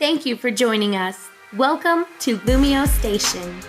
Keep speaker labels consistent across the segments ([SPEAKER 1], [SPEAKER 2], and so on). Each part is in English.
[SPEAKER 1] Thank you for joining us. Welcome to LumioseStation.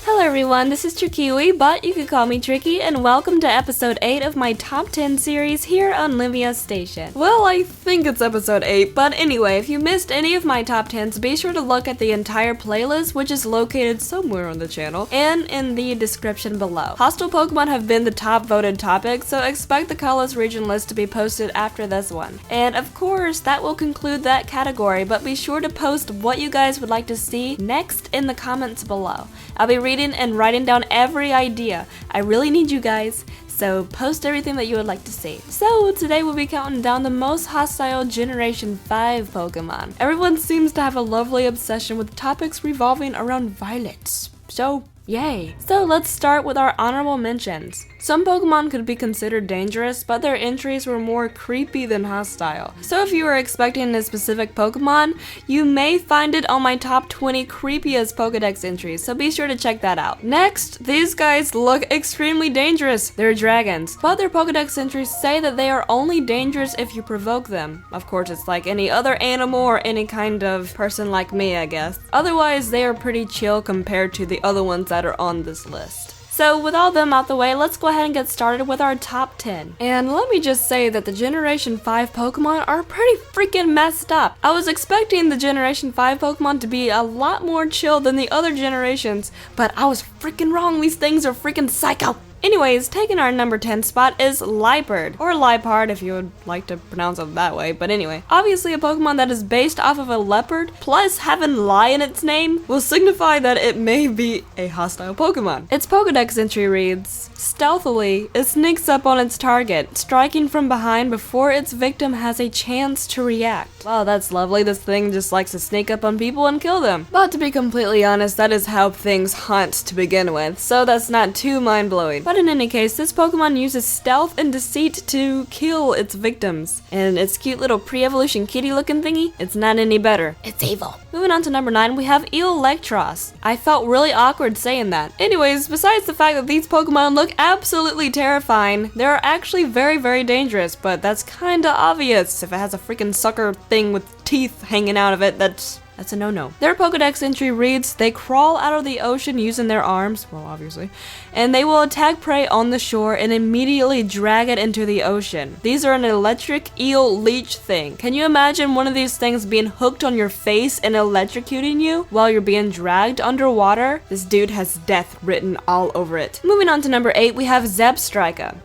[SPEAKER 2] Hello everyone, this is Trickywi, but you can call me Tricky, and welcome to episode 8 of my top 10 series here on LumioseStation. Well, I think it's episode 8, but anyway, if you missed any of my top 10s, be sure to look at the entire playlist, which is located somewhere on the channel, and in the description below. Hostile Pokemon have been the top voted topic, so expect the Kalos region list to be posted after this one. And of course, that will conclude that category, but be sure to post what you guys would like to see next in the comments below. I'll be reading and writing down every idea. I really need you guys, so post everything that you would like to see. So today we'll be counting down the most hostile Generation 5 Pokemon. Everyone seems to have a lovely obsession with topics revolving around violets, so yay! So let's start with our honorable mentions. Some Pokemon could be considered dangerous, but their entries were more creepy than hostile. So if you were expecting a specific Pokemon, you may find it on my top 20 creepiest Pokedex entries, so be sure to check that out. Next, these guys look extremely dangerous. They're dragons, but their Pokedex entries say that they are only dangerous if you provoke them. Of course, it's like any other animal or any kind of person like me, I guess. Otherwise, they are pretty chill compared to the other ones that are on this list. So with all them out the way, let's go ahead and get started with our top 10. And let me just say that the Generation 5 Pokemon are pretty freaking messed up. I was expecting the Generation 5 Pokemon to be a lot more chill than the other generations, but I was freaking wrong. These things are freaking psycho. Anyways, taking our number 10 spot is Liepard, or Liepard if you would like to pronounce it that way, but anyway. Obviously a Pokemon that is based off of a leopard, plus having lie in its name, will signify that it may be a hostile Pokemon. Its Pokedex entry reads, stealthily, it sneaks up on its target, striking from behind before its victim has a chance to react. Wow, that's lovely. This thing just likes to sneak up on people and kill them. But to be completely honest, that is how things hunt to begin with, so that's not too mind-blowing. But in any case, this Pokemon uses stealth and deceit to kill its victims. And its cute little pre-evolution kitty looking thingy, it's not any better. It's evil. Moving on to number 9, we have Electros. I felt really awkward saying that. Anyways, besides the fact that these Pokemon look absolutely terrifying, they're actually very, very dangerous, but that's kinda obvious. If it has a freaking sucker thing with teeth hanging out of it, that's a no-no. Their Pokedex entry reads, they crawl out of the ocean using their arms, well obviously, and they will attack prey on the shore and immediately drag it into the ocean. These are an electric eel leech thing. Can you imagine one of these things being hooked on your face and electrocuting you while you're being dragged underwater? This dude has death written all over it. Moving on to number 8, we have Zebstrika.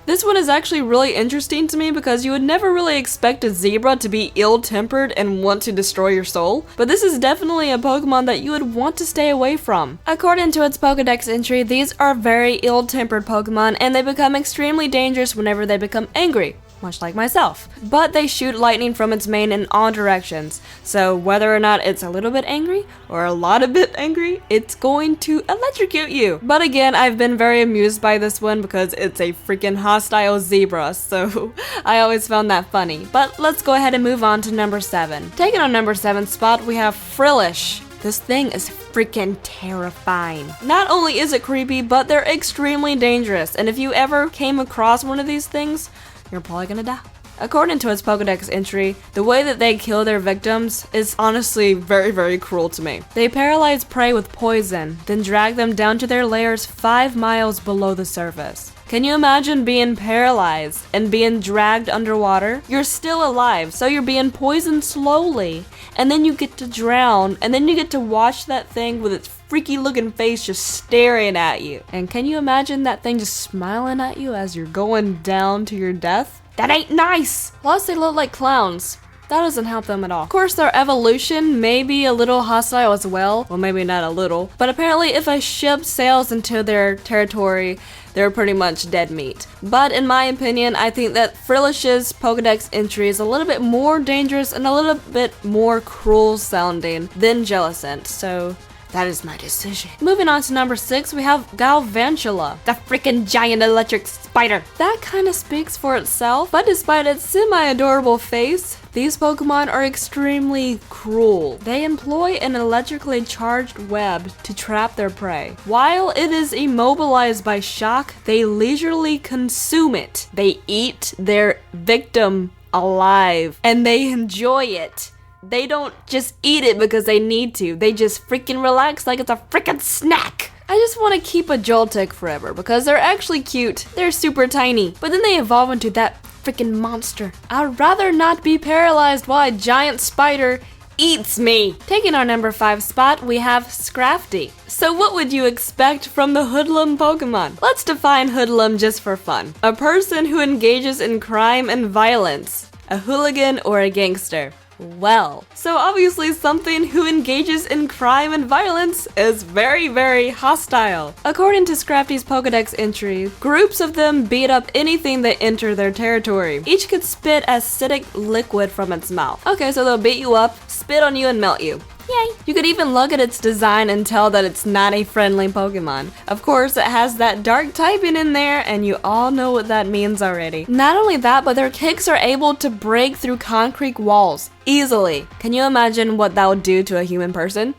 [SPEAKER 2] This one is actually really interesting to me because you would never really expect a zebra to be ill-tempered and want to destroy your soul, but this is definitely a Pokemon that you would want to stay away from. According to its Pokedex entry, these are very ill-tempered Pokemon and they become extremely dangerous whenever they become angry. Much like myself. But they shoot lightning from its mane in all directions, so whether or not it's a little bit angry or a lot of bit angry, it's going to electrocute you. But again, I've been very amused by this one because it's a freaking hostile zebra, so I always found that funny. But let's go ahead and move on to number 7. Taking our number 7 spot, we have Frillish. This thing is freaking terrifying. Not only is it creepy, but they're extremely dangerous, and if you ever came across one of these things, you're probably gonna die. According to its Pokedex entry, the way that they kill their victims is honestly very, very cruel to me. They paralyze prey with poison, then drag them down to their lairs 5 miles below the surface. Can you imagine being paralyzed and being dragged underwater? You're still alive, so you're being poisoned slowly, and then you get to drown, and then you get to watch that thing with its freaky looking face just staring at you. And can you imagine that thing just smiling at you as you're going down to your death? That ain't nice! Plus they look like clowns. That doesn't help them at all. Of course, their evolution may be a little hostile as well. Well, maybe not a little. But apparently if a ship sails into their territory, they're pretty much dead meat. But in my opinion, I think that Frillish's Pokedex entry is a little bit more dangerous and a little bit more cruel sounding than Jellicent, so that is my decision. Moving on to number 6, we have Galvantula, the freaking giant electric spider. That kind of speaks for itself, but despite its semi-adorable face, these Pokemon are extremely cruel. They employ an electrically charged web to trap their prey. While it is immobilized by shock, they leisurely consume it. They eat their victim alive and they enjoy it. They don't just eat it because they need to. They just freaking relax like it's a freaking snack. I just want to keep a Joltik forever because they're actually cute. They're super tiny, but then they evolve into that freaking monster. I'd rather not be paralyzed while a giant spider eats me. Taking our number 5 spot, we have Scrafty. So what would you expect from the hoodlum Pokemon? Let's define hoodlum just for fun. A person who engages in crime and violence. A hooligan or a gangster. Well, so obviously something who engages in crime and violence is very, very hostile. According to Scrafty's Pokedex entry, groups of them beat up anything that enter their territory. Each could spit acidic liquid from its mouth. Okay, so they'll beat you up, spit on you, and melt you. Yay! You could even look at its design and tell that it's not a friendly Pokemon. Of course, it has that dark typing in there, and you all know what that means already. Not only that, but their kicks are able to break through concrete walls easily. Can you imagine what that would do to a human person?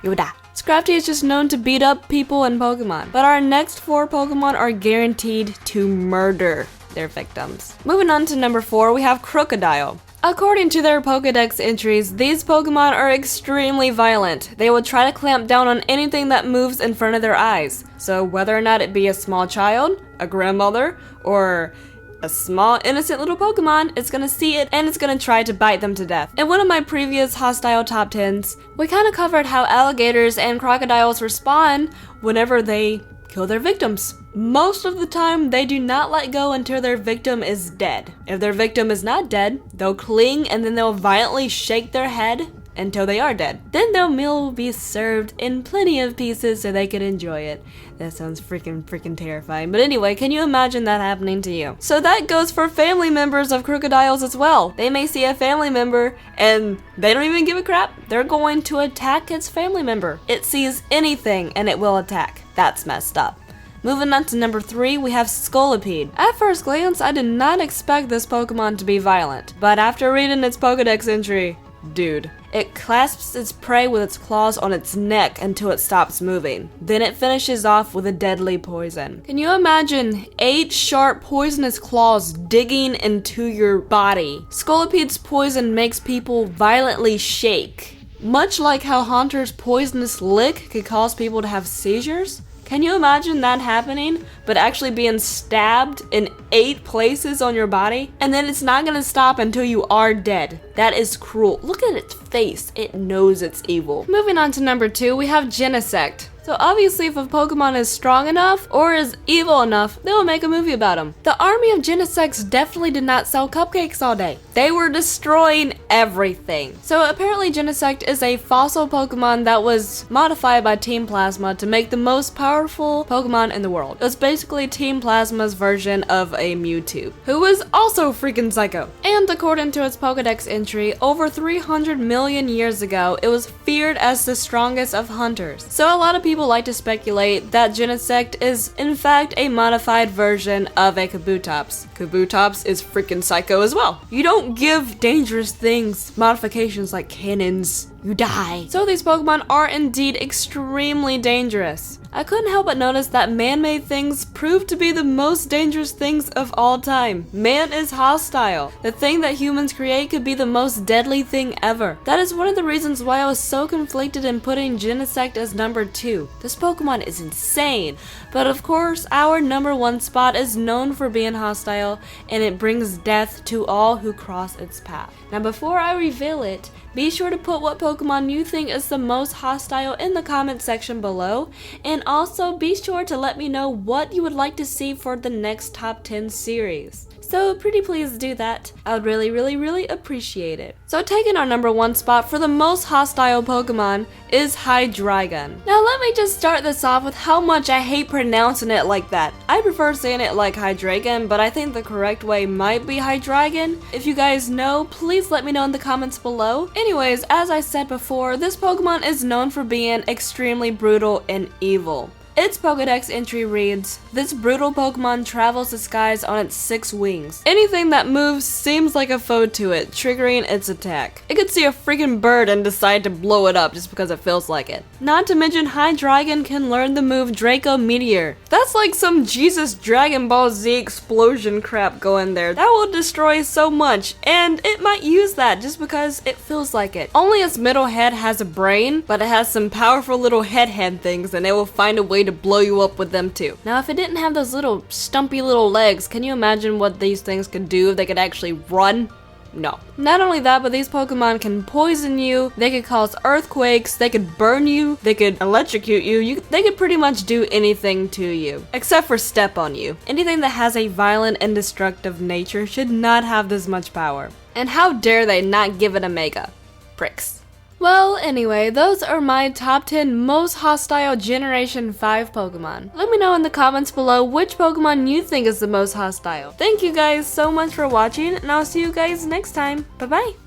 [SPEAKER 2] You would die. Scrafty is just known to beat up people and Pokemon, but our next 4 Pokemon are guaranteed to murder their victims. Moving on to number 4, we have Crocodile. According to their Pokedex entries, these Pokemon are extremely violent. They will try to clamp down on anything that moves in front of their eyes. So whether or not it be a small child, a grandmother, or a small innocent little Pokemon, it's gonna see it and it's gonna try to bite them to death. In one of my previous hostile top 10s, we kind of covered how alligators and crocodiles respond whenever they kill their victims. Most of the time, they do not let go until their victim is dead. If their victim is not dead, they'll cling and then they'll violently shake their head until they are dead. Then their meal will be served in plenty of pieces so they can enjoy it. That sounds freaking terrifying. But anyway, can you imagine that happening to you? So that goes for family members of crocodiles as well. They may see a family member and they don't even give a crap. They're going to attack its family member. It sees anything and it will attack. That's messed up. Moving on to number 3, we have Scolipede. At first glance, I did not expect this Pokemon to be violent, but after reading its Pokedex entry, dude. It clasps its prey with its claws on its neck until it stops moving. Then it finishes off with a deadly poison. Can you imagine 8 sharp poisonous claws digging into your body? Scolipede's poison makes people violently shake. Much like how Haunter's poisonous lick could cause people to have seizures? Can you imagine that happening, but actually being stabbed in 8 places on your body? And then it's not gonna stop until you are dead. That is cruel. Look at its face. It knows it's evil. Moving on to number 2, we have Genesect. So obviously if a Pokemon is strong enough or is evil enough, they will make a movie about him. The army of Genesects definitely did not sell cupcakes all day. They were destroying everything. So apparently Genesect is a fossil Pokemon that was modified by Team Plasma to make the most powerful Pokemon in the world. It was basically Team Plasma's version of a Mewtwo, who was also freaking psycho. And according to its Pokedex entry, over 300 million years ago, it was feared as the strongest of hunters. So a lot of people like to speculate that Genesect is in fact a modified version of a Kabutops. Kabutops is freaking psycho as well. You don't give dangerous things modifications like cannons. You die. So these Pokemon are indeed extremely dangerous. I couldn't help but notice that man-made things prove to be the most dangerous things of all time. Man is hostile. The thing that humans create could be the most deadly thing ever. That is one of the reasons why I was so conflicted in putting Genesect as number 2. This Pokemon is insane. But of course, our number 1 spot is known for being hostile, and it brings death to all who cross its path. Now before I reveal it, be sure to put what Pokemon you think is the most hostile in the comment section below, and also be sure to let me know what you would like to see for the next top 10 series. So pretty please do that. I would really appreciate it. So taking our number 1 spot for the most hostile Pokemon is Hydreigon. Now let me just start this off with how much I hate pronouncing it like that. I prefer saying it like Hydreigon, but I think the correct way might be Hydreigon. If you guys know, please let me know in the comments below. Anyways, as I said before, this Pokemon is known for being extremely brutal and evil. Its Pokedex entry reads, "This brutal Pokemon travels the skies on its 6 wings. Anything that moves seems like a foe to it, triggering its attack. It could see a freaking bird and decide to blow it up just because it feels like it. Not to mention Hydreigon can learn the move Draco Meteor. That's like some Jesus Dragon Ball Z explosion crap going there. That will destroy so much, and it might use that just because it feels like it. Only its middle head has a brain, but it has some powerful little head things, and it will find a way to blow you up with them too. Now, if it didn't have those little stumpy little legs, can you imagine what these things could do if they could actually run? No. Not only that, but these Pokemon can poison you, they could cause earthquakes, they could burn you, they could electrocute you, they could pretty much do anything to you. Except for step on you. Anything that has a violent and destructive nature should not have this much power. And how dare they not give it a Mega? Pricks. Well, anyway, those are my top 10 most hostile Generation 5 Pokemon. Let me know in the comments below which Pokemon you think is the most hostile. Thank you guys so much for watching, and I'll see you guys next time. Bye bye!